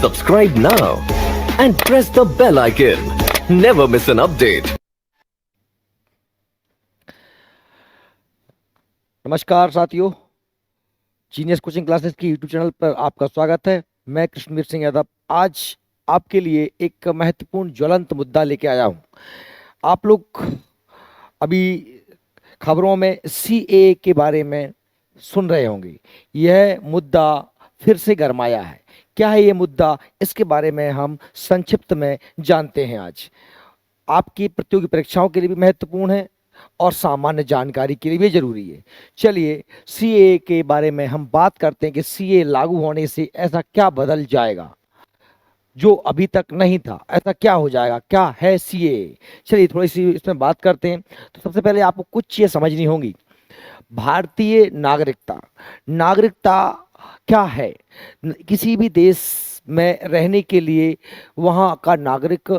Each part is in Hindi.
Subscribe now and press the bell icon. Never miss an update. नमस्कार साथियों, जीनियस कोचिंग क्लासेस की यूट्यूब चैनल पर आपका स्वागत है। मैं कृष्णवीर सिंह यादव आज आपके लिए एक महत्वपूर्ण ज्वलंत मुद्दा लेके आया हूं। आप लोग अभी खबरों में सीएए के बारे में सुन रहे होंगे। यह मुद्दा फिर से गरमाया है। क्या है ये मुद्दा, इसके बारे में हम संक्षिप्त में जानते हैं। आज आपकी प्रतियोगी परीक्षाओं के लिए भी महत्वपूर्ण है और सामान्य जानकारी के लिए भी जरूरी है। चलिए सीए के बारे में हम बात करते हैं कि सीए लागू होने से ऐसा क्या बदल जाएगा जो अभी तक नहीं था। ऐसा क्या हो जाएगा, क्या है सीए। चलिए थोड़ी सी इसमें बात करते हैं। तो सबसे पहले आपको कुछ चीज़ें समझनी होंगी। भारतीय नागरिकता, नागरिकता क्या है। किसी भी देश में रहने के लिए वहाँ का नागरिक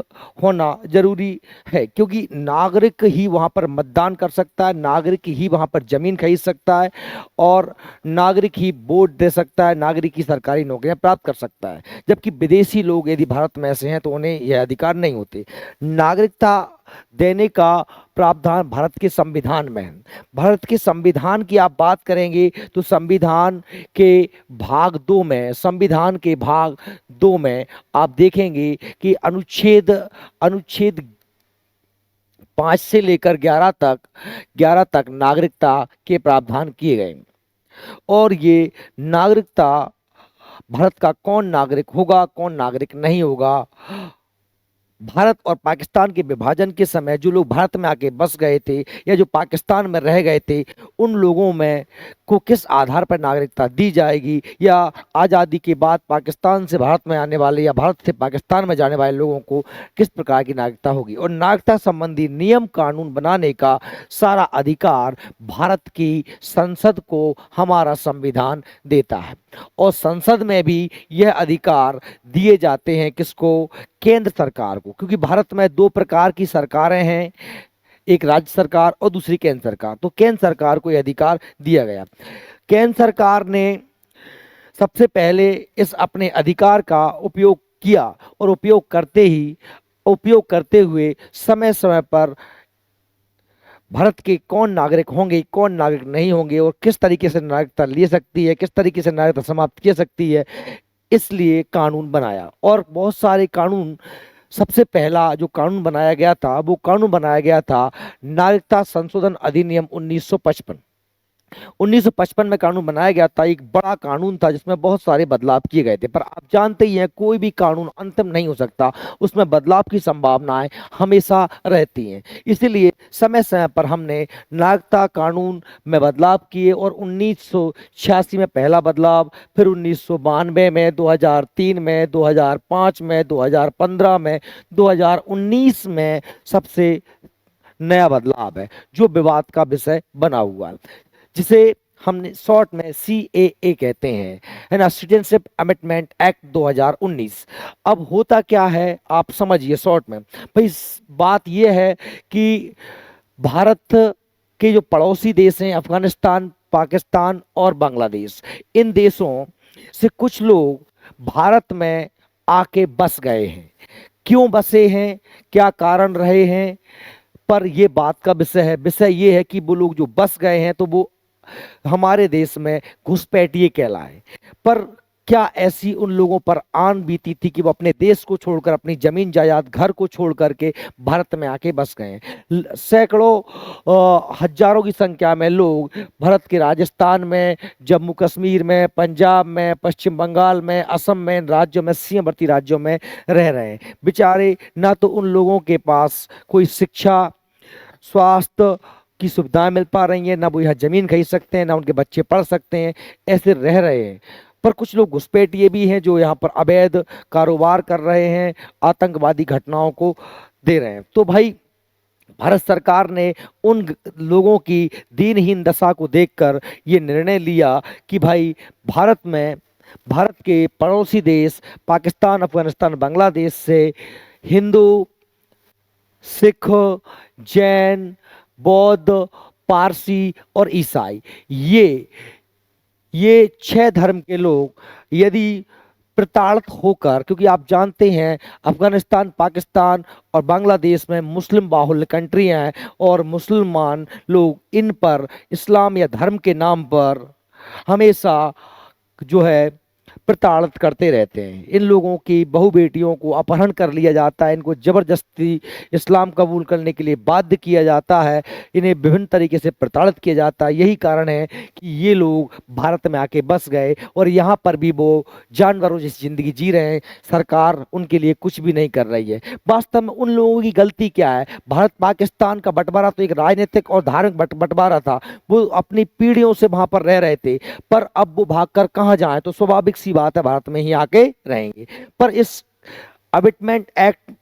होना जरूरी है, क्योंकि नागरिक ही वहाँ पर मतदान कर सकता है, नागरिक ही वहाँ पर ज़मीन खरीद सकता है और नागरिक ही वोट दे सकता है, नागरिक ही सरकारी नौकरियाँ प्राप्त कर सकता है। जबकि विदेशी लोग यदि भारत में ऐसे हैं तो उन्हें यह अधिकार नहीं होते। नागरिकता देने का प्रावधान भारत के संविधान में है। भारत के संविधान की आप बात करेंगे तो संविधान के भाग 2 में, संविधान के भाग 2 में आप देखेंगे कि अनुच्छेद अनुच्छेद 5 से लेकर 11 तक नागरिकता के प्रावधान किए गए। और ये नागरिकता, भारत का कौन नागरिक होगा, कौन नागरिक नहीं होगा, भारत और पाकिस्तान के विभाजन के समय जो लोग भारत में आके बस गए थे या जो पाकिस्तान में रह गए थे, उन लोगों में को किस आधार पर नागरिकता दी जाएगी, या आज़ादी के बाद पाकिस्तान से भारत में आने वाले या भारत से पाकिस्तान में जाने वाले लोगों को किस प्रकार की नागरिकता होगी। और नागरिकता संबंधी नियम कानून बनाने का सारा अधिकार भारत की संसद को हमारा संविधान देता है। और संसद में भी यह अधिकार दिए जाते हैं किसको, केंद्र सरकार को। क्योंकि भारत में 2 प्रकार की सरकारें हैं, एक राज्य सरकार और दूसरी केंद्र सरकार। तो केंद्र सरकार को यह अधिकार दिया गया। केंद्र सरकार ने सबसे पहले इस अपने अधिकार का उपयोग किया और उपयोग करते हुए समय समय पर भारत के कौन नागरिक होंगे, कौन नागरिक नहीं होंगे और किस तरीके से नागरिकता ले सकती है, किस तरीके से नागरिकता समाप्त की सकती है, इसलिए कानून बनाया। और बहुत सारे कानून, सबसे पहला जो कानून बनाया गया था वो कानून बनाया गया था नागरिकता संशोधन अधिनियम 1955। 1955 में कानून बनाया गया था। एक बड़ा कानून था जिसमें बहुत सारे बदलाव किए गए थे। पर आप जानते ही हैं कोई भी कानून अंतिम नहीं हो सकता, उसमें बदलाव की संभावनाएं हमेशा रहती हैं। इसीलिए समय समय पर हमने नागरिकता कानून में बदलाव किए और 1986 में पहला बदलाव, फिर 1992 में, 2003 में, 2005 में, 2015 में, 2019 में सबसे नया बदलाव है जो विवाद का विषय बना हुआ है, जिसे हमने शॉर्ट में सीएए कहते हैं, है ना, सिटीजनशिप अमेंडमेंट एक्ट 2019। अब होता क्या है आप समझिए शॉर्ट में। भाई बात यह है कि भारत के जो पड़ोसी देश हैं, अफगानिस्तान, पाकिस्तान और बांग्लादेश, इन देशों से कुछ लोग भारत में आके बस गए हैं। क्यों बसे हैं, क्या कारण रहे हैं, पर यह बात का विषय है। विषय ये है कि वो लोग जो बस गए हैं तो वो हमारे देश में घुसपैठिए कहलाए। पर क्या ऐसी उन लोगों पर आन बीती थी कि वो अपने देश को छोड़कर, अपनी जमीन जायदाद, घर को छोड़ करके भारत में आके बस गए हैं। सैकड़ों हजारों की संख्या में लोग भारत के राजस्थान में, जम्मू कश्मीर में, पंजाब में, पश्चिम बंगाल में, असम में, इन राज्यों में, सीमावर्ती राज्यों में रह रहे हैं। बेचारे ना तो उन लोगों के पास कोई शिक्षा, स्वास्थ्य की सुविधाएं मिल पा रही हैं, ना वो यहाँ जमीन खरीद सकते हैं, ना उनके बच्चे पढ़ सकते हैं, ऐसे रह रहे हैं। पर कुछ लोग घुसपैठिए भी हैं जो यहाँ पर अवैध कारोबार कर रहे हैं, आतंकवादी घटनाओं को दे रहे हैं। तो भाई भारत सरकार ने उन लोगों की दीनहीन दशा को देखकर ये निर्णय लिया कि भाई भारत के पड़ोसी देश पाकिस्तान, अफगानिस्तान, बांग्लादेश से हिंदू, सिख, जैन, बौद्ध, पारसी और ईसाई, ये 6 धर्म के लोग यदि प्रताड़ित होकर, क्योंकि आप जानते हैं अफगानिस्तान, पाकिस्तान और बांग्लादेश में मुस्लिम बाहुल्य कंट्रियां हैं और मुसलमान लोग इन पर इस्लाम या धर्म के नाम पर हमेशा जो है प्रताड़ित करते रहते हैं। इन लोगों की बहु बेटियों को अपहरण कर लिया जाता है, इनको जबरदस्ती इस्लाम कबूल करने के लिए बाध्य किया जाता है, इन्हें विभिन्न तरीके से प्रताड़ित किया जाता है। यही कारण है कि ये लोग भारत में आके बस गए और यहाँ पर भी वो जानवरों जैसी जिंदगी जी रहे हैं। सरकार उनके लिए कुछ भी नहीं कर रही है। वास्तव में उन लोगों की गलती क्या है? भारत पाकिस्तान का बंटवारा तो एक राजनीतिक और धार्मिक बंटवारा था। वो अपनी पीढ़ियों से वहां पर रह रहे थे, पर अब वो भागकर कहाँ जाएं? तो स्वाभाविक सी बात है, भारत में ही आके रहेंगे। पर इस अबिटमेंट एक्ट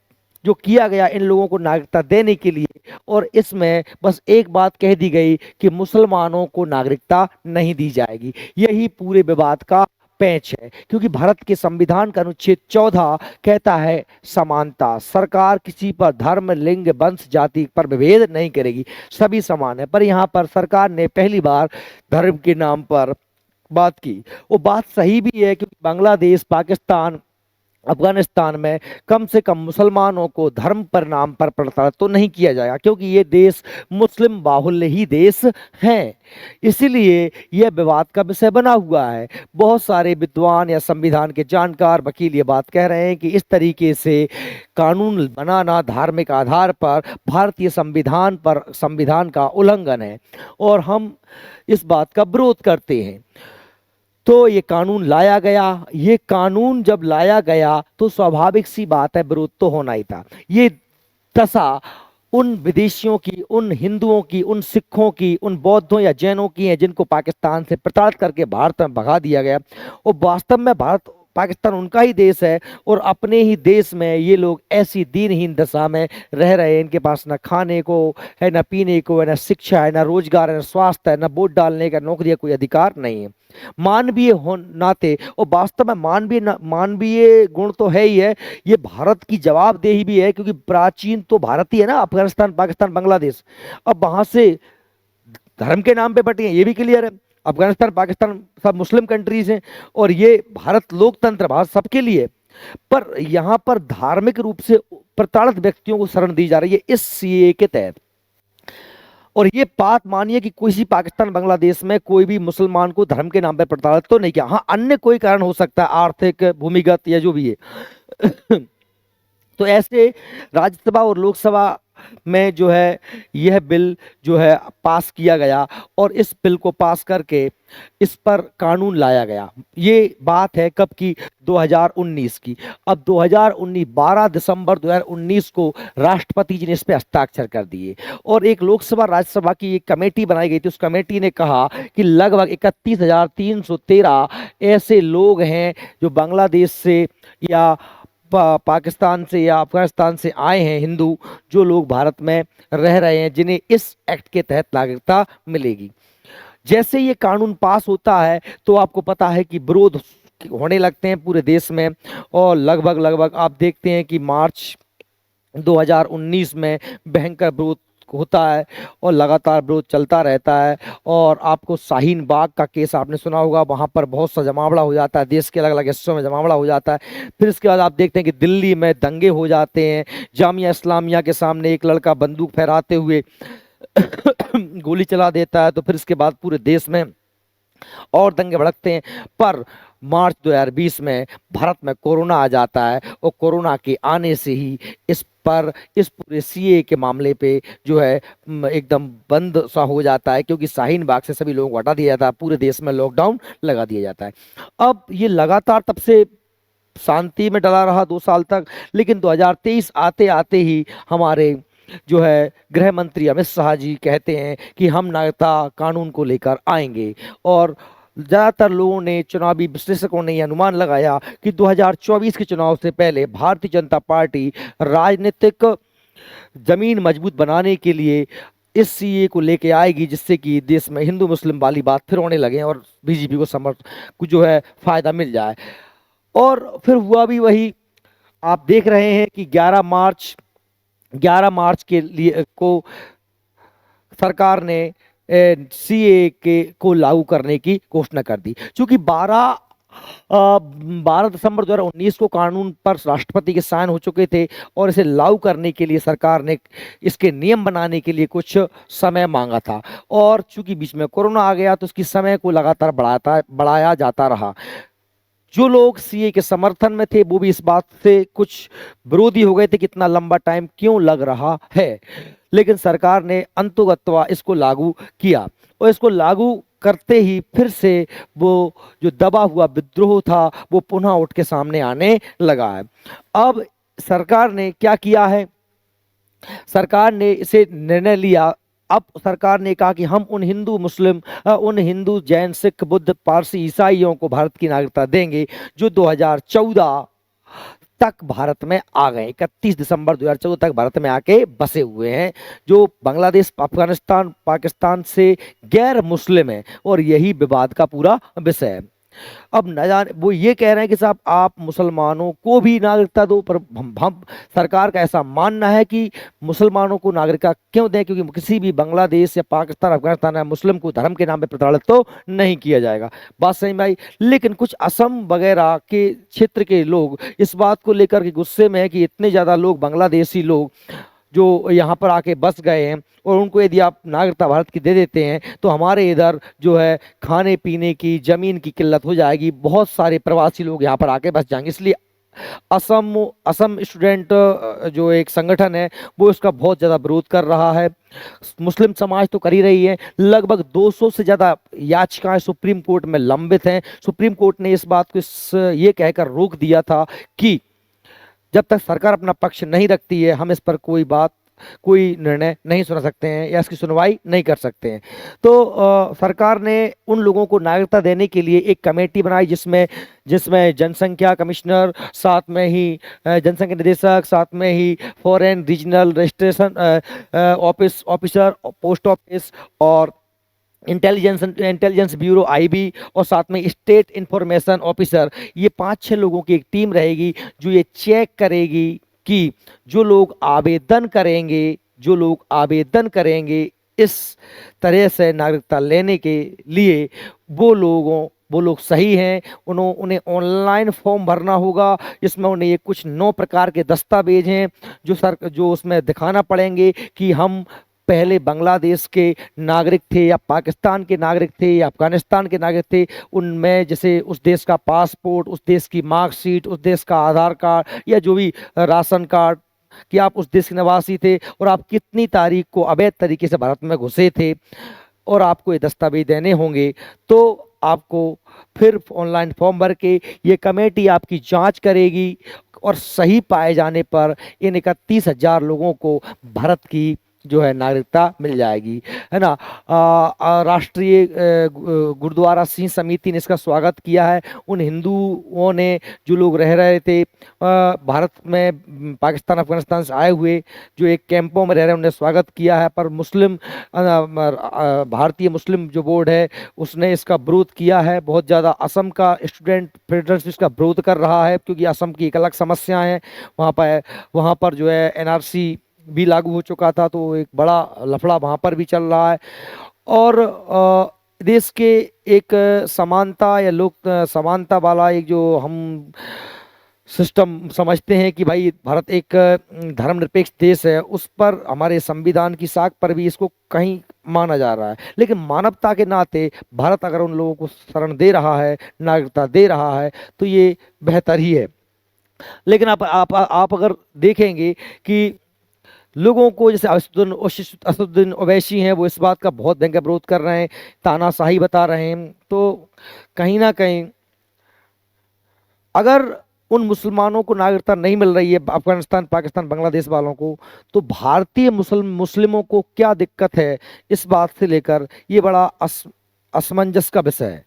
जो किया गया इन लोगों को नागरिकता देने के लिए, और इसमें बस एक बात कह दी गई कि मुसलमानों को नागरिकता नहीं दी जाएगी। यही पूरे विवाद का पेंच है, क्योंकि भारत के संविधान का अनुच्छेद 14 कहता है समानता। सरकार किसी पर धर्म, लिंग, वंश, जाति पर विभेद नहीं करेगी, सभी समान है। पर यहाँ पर सरकार ने पहली बार धर्म के नाम पर बात की। वो बात सही भी है, क्योंकि बांग्लादेश, पाकिस्तान, अफगानिस्तान में कम से कम मुसलमानों को धर्म पर नाम पर प्रताड़ित तो नहीं किया जाएगा, क्योंकि ये देश मुस्लिम बाहुल्य ही देश हैं। इसीलिए यह विवाद का विषय बना हुआ है। बहुत सारे विद्वान या संविधान के जानकार वकील ये बात कह रहे हैं कि इस तरीके से कानून बनाना धार्मिक आधार पर भारतीय संविधान का उल्लंघन है और हम इस बात का विरोध करते हैं। तो ये कानून लाया गया। ये कानून जब लाया गया तो स्वाभाविक सी बात है, विरोध तो होना ही था। ये दशा उन विदेशियों की, उन हिंदुओं की, उन सिखों की, उन बौद्धों या जैनों की है जिनको पाकिस्तान से प्रताड़ित करके भारत में भगा दिया गया। और वास्तव में भारत पाकिस्तान उनका ही देश है और अपने ही देश में ये लोग ऐसी दीनहीन दशा में रह रहे हैं। इनके पास ना खाने को है, ना पीने को है, ना शिक्षा है, ना रोजगार है, ना स्वास्थ्य है, ना वोट डालने का, नौकरी का कोई अधिकार नहीं है। मानवीय नाते और वास्तव में मानवीय गुण तो है ही है, ये भारत की जवाबदेही भी है, क्योंकि प्राचीन तो भारत ही है ना, अफगानिस्तान, पाकिस्तान, बांग्लादेश। अब वहां से धर्म के नाम पे बटे हैं, ये भी क्लियर है। अफगानिस्तान, पाकिस्तान सब मुस्लिम कंट्रीज हैं और ये भारत लोकतंत्र, भारत सबके लिए। पर यहां पर धार्मिक रूप से प्रताड़ित व्यक्तियों को शरण दी जा रही है इस सीए के तहत। और ये बात मानिए कि किसी पाकिस्तान, बांग्लादेश में कोई भी मुसलमान को धर्म के नाम पर प्रताड़ित तो नहीं किया। हाँ, अन्य कोई कारण हो सकता है, आर्थिक, भूमिगत या जो भी है। तो ऐसे राज्यसभा और लोकसभा में जो है यह बिल जो है पास किया गया और इस बिल को पास करके इस पर कानून लाया गया। ये बात है कब की? 2019 की। अब 2019 12 दिसंबर 2019 को राष्ट्रपति जी ने इस पर हस्ताक्षर कर दिए और एक लोकसभा राज्यसभा की एक कमेटी बनाई गई थी। उस कमेटी ने कहा कि लगभग 31,313 ऐसे लोग हैं जो बांग्लादेश से या पाकिस्तान से या अफगानिस्तान से आए हैं, हिंदू, जो लोग भारत में रह रहे हैं, जिन्हें इस एक्ट के तहत नागरिकता मिलेगी। जैसे ये कानून पास होता है तो आपको पता है कि विरोध होने लगते हैं पूरे देश में और लगभग आप देखते हैं कि मार्च 2019 में भयंकर विरोध होता है और लगातार विरोध चलता रहता है। और आपको शाहीन बाग का केस आपने सुना होगा, वहाँ पर बहुत सा जमावड़ा हो जाता है, देश के अलग अलग हिस्सों में जमावड़ा हो जाता है। फिर इसके बाद आप देखते हैं कि दिल्ली में दंगे हो जाते हैं, जामिया इस्लामिया के सामने एक लड़का बंदूक फहराते हुए गोली चला देता है, तो फिर इसके बाद पूरे देश में और दंगे भड़कते हैं। पर मार्च 2020 में भारत में कोरोना आ जाता है और कोरोना के आने से ही इस पूरे सीए के मामले पे जो है एकदम बंद सा हो जाता है, क्योंकि शाहीन बाग से सभी लोगों को हटा दिया जाता है, पूरे देश में लॉकडाउन लगा दिया जाता है। अब ये लगातार तब से शांति में डला रहा 2 साल तक, लेकिन 2023 आते आते ही हमारे जो है गृह मंत्री अमित शाह जी कहते हैं कि हम नागरिकता कानून को लेकर आएंगे। और ज़्यादातर लोगों ने, चुनावी विश्लेषकों ने यह अनुमान लगाया कि 2024 के चुनाव से पहले भारतीय जनता पार्टी राजनीतिक जमीन मजबूत बनाने के लिए इस सीए को लेके आएगी, जिससे कि देश में हिंदू मुस्लिम वाली बात फिर होने लगे और बीजेपी को जो है फायदा मिल जाए। और फिर हुआ भी वही, आप देख रहे हैं कि 11 मार्च के लिए को सरकार ने सीए के को लागू करने की घोषणा कर दी। क्योंकि 12 12 दिसंबर 2019 को कानून पर राष्ट्रपति के साइन हो चुके थे और इसे लागू करने के लिए सरकार ने इसके नियम बनाने के लिए कुछ समय मांगा था। और चूंकि बीच में कोरोना आ गया तो उसकी समय को लगातार बढ़ाया जाता रहा। जो लोग सीए के समर्थन में थे वो भी इस बात से कुछ विरोधी हो गए थे कि इतना लंबा टाइम क्यों लग रहा है, लेकिन सरकार ने अंततोगत्वा इसको लागू किया और इसको लागू करते ही फिर से वो जो दबा हुआ विद्रोह था वो पुनः उठ के सामने आने लगा है। अब सरकार ने क्या किया है, सरकार ने इसे निर्णय लिया। अब सरकार ने कहा कि हम उन हिंदू जैन सिख बुद्ध पारसी ईसाइयों को भारत की नागरिकता देंगे जो 2014 तक भारत में आ गए, 31 दिसंबर 2014 तक भारत में आके बसे हुए हैं, जो बांग्लादेश अफगानिस्तान पाकिस्तान से गैर मुस्लिम है। और यही विवाद का पूरा विषय है। अब न जाने वो ये कह रहे हैं कि साहब आप मुसलमानों को भी नागरिकता दो, पर हम सरकार का ऐसा मानना है कि मुसलमानों को नागरिकता क्यों दें, क्योंकि किसी भी बांग्लादेश या पाकिस्तान अफगानिस्तान या मुस्लिम को धर्म के नाम पे प्रताड़ित तो नहीं किया जाएगा। बात सही में आई। लेकिन कुछ असम वगैरह के क्षेत्र के लोग इस बात को लेकर के गुस्से में है कि इतने ज़्यादा लोग बांग्लादेशी लोग जो यहाँ पर आके बस गए हैं और उनको यदि आप नागरिकता भारत की दे देते हैं तो हमारे इधर जो है खाने पीने की ज़मीन की किल्लत हो जाएगी, बहुत सारे प्रवासी लोग यहाँ पर आके बस जाएंगे। इसलिए असम स्टूडेंट जो एक संगठन है वो इसका बहुत ज़्यादा विरोध कर रहा है। मुस्लिम समाज तो कर ही रही है। लगभग 200 से ज़्यादा याचिकाएं सुप्रीम कोर्ट में लंबित हैं। सुप्रीम कोर्ट ने इस बात को ये कहकर रोक दिया था कि जब तक सरकार अपना पक्ष नहीं रखती है हम इस पर कोई निर्णय नहीं सुना सकते हैं या इसकी सुनवाई नहीं कर सकते हैं। तो सरकार ने उन लोगों को नागरिकता देने के लिए एक कमेटी बनाई जिसमें जनसंख्या कमिश्नर, साथ में ही जनसंख्या निदेशक, साथ में ही foreign regional registration officer, post office और इंटेलिजेंस ब्यूरो आईबी और साथ में स्टेट इंफॉर्मेशन ऑफिसर, ये 5-6 लोगों की एक टीम रहेगी जो ये चेक करेगी कि जो लोग आवेदन करेंगे इस तरह से नागरिकता लेने के लिए वो लोग सही हैं। उन्हें ऑनलाइन फॉर्म भरना होगा जिसमें उन्हें ये कुछ 9 प्रकार के दस्तावेज हैं जो उसमें दिखाना पड़ेंगे कि हम पहले बांग्लादेश के नागरिक थे या पाकिस्तान के नागरिक थे या अफगानिस्तान के नागरिक थे। उनमें जैसे उस देश का पासपोर्ट, उस देश की मार्कशीट, उस देश का आधार कार्ड या जो भी राशन कार्ड कि आप उस देश के निवासी थे और आप कितनी तारीख को अवैध तरीके से भारत में घुसे थे और आपको ये दस्तावेज देने होंगे। तो आपको फिर ऑनलाइन फॉर्म भर के ये कमेटी आपकी जांच करेगी और सही पाए जाने पर इन 31,000 लोगों को भारत की जो है नागरिकता मिल जाएगी, है ना। राष्ट्रीय गुरुद्वारा सिंह समिति ने इसका स्वागत किया है। उन हिंदुओं ने जो लोग रह रहे थे भारत में पाकिस्तान अफगानिस्तान से आए हुए जो एक कैंपों में रह रहे हैं उन्हें स्वागत किया है। पर भारतीय मुस्लिम जो बोर्ड है उसने इसका विरोध किया है बहुत ज़्यादा। असम का स्टूडेंट फेडरेशन इसका विरोध कर रहा है क्योंकि असम की एक अलग समस्या है। वहाँ पर जो है एनआरसी भी लागू हो चुका था, तो एक बड़ा लफड़ा वहाँ पर भी चल रहा है। और देश के एक समानता या लोक समानता वाला एक जो हम सिस्टम समझते हैं कि भाई भारत एक धर्मनिरपेक्ष देश है, उस पर हमारे संविधान की साख पर भी इसको कहीं माना जा रहा है। लेकिन मानवता के नाते भारत अगर उन लोगों को शरण दे रहा है, नागरिकता दे रहा है तो ये बेहतर ही है। लेकिन आप अगर देखेंगे कि लोगों को जैसे असदुद्दीन ओवैसी हैं वो इस बात का बहुत भयंकर विरोध कर रहे हैं, तानाशाही बता रहे हैं। तो कहीं ना कहीं अगर उन मुसलमानों को नागरिकता नहीं मिल रही है, अफगानिस्तान पाकिस्तान बांग्लादेश वालों को, तो भारतीय मुस्लिमों को क्या दिक्कत है, इस बात से लेकर ये बड़ा असमंजस का विषय है।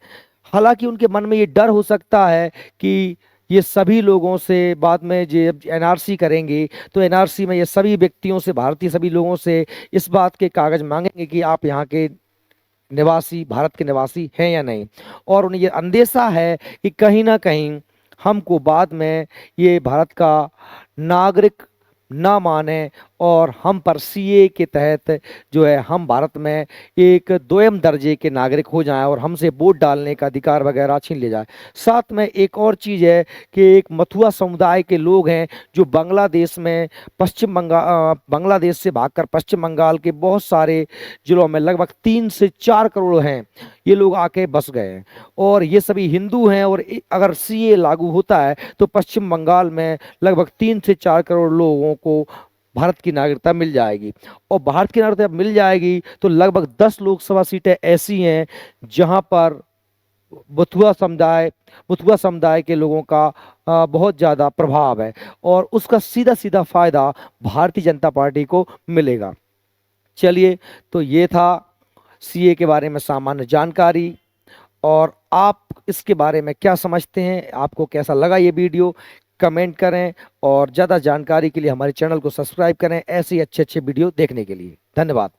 हालांकि उनके मन में ये डर हो सकता है कि ये सभी लोगों से बाद में जब एनआरसी करेंगे तो एनआरसी में ये सभी व्यक्तियों से, भारतीय सभी लोगों से इस बात के कागज मांगेंगे कि आप यहाँ के निवासी, भारत के निवासी हैं या नहीं। और उन्हें ये अंदेशा है कि कहीं ना कहीं हमको बाद में ये भारत का नागरिक ना माने और हम पर सीए के तहत जो है हम भारत में एक दोयम दर्जे के नागरिक हो जाएं और हमसे वोट डालने का अधिकार वगैरह छीन ले जाए। साथ में एक और चीज़ है कि एक मथुआ समुदाय के लोग हैं जो बांग्लादेश में बांग्लादेश से भागकर पश्चिम बंगाल के बहुत सारे जिलों में लगभग 3 से 4 करोड़ हैं, ये लोग आके बस गए हैं और ये सभी हिंदू हैं। और अगर सीए लागू होता है तो पश्चिम बंगाल में लगभग 3 से 4 करोड़ लोगों को भारत की नागरिकता मिल जाएगी और भारत की नागरिकता मिल जाएगी तो लगभग 10 लोकसभा सीटें ऐसी हैं जहां पर मथुआ समुदाय के लोगों का बहुत ज़्यादा प्रभाव है और उसका सीधा सीधा फायदा भारतीय जनता पार्टी को मिलेगा। चलिए, तो ये था सीए के बारे में सामान्य जानकारी। और आप इसके बारे में क्या समझते हैं, आपको कैसा लगा ये वीडियो, कमेंट करें और ज़्यादा जानकारी के लिए हमारे चैनल को सब्सक्राइब करें ऐसे ही अच्छे अच्छे वीडियो देखने के लिए। धन्यवाद।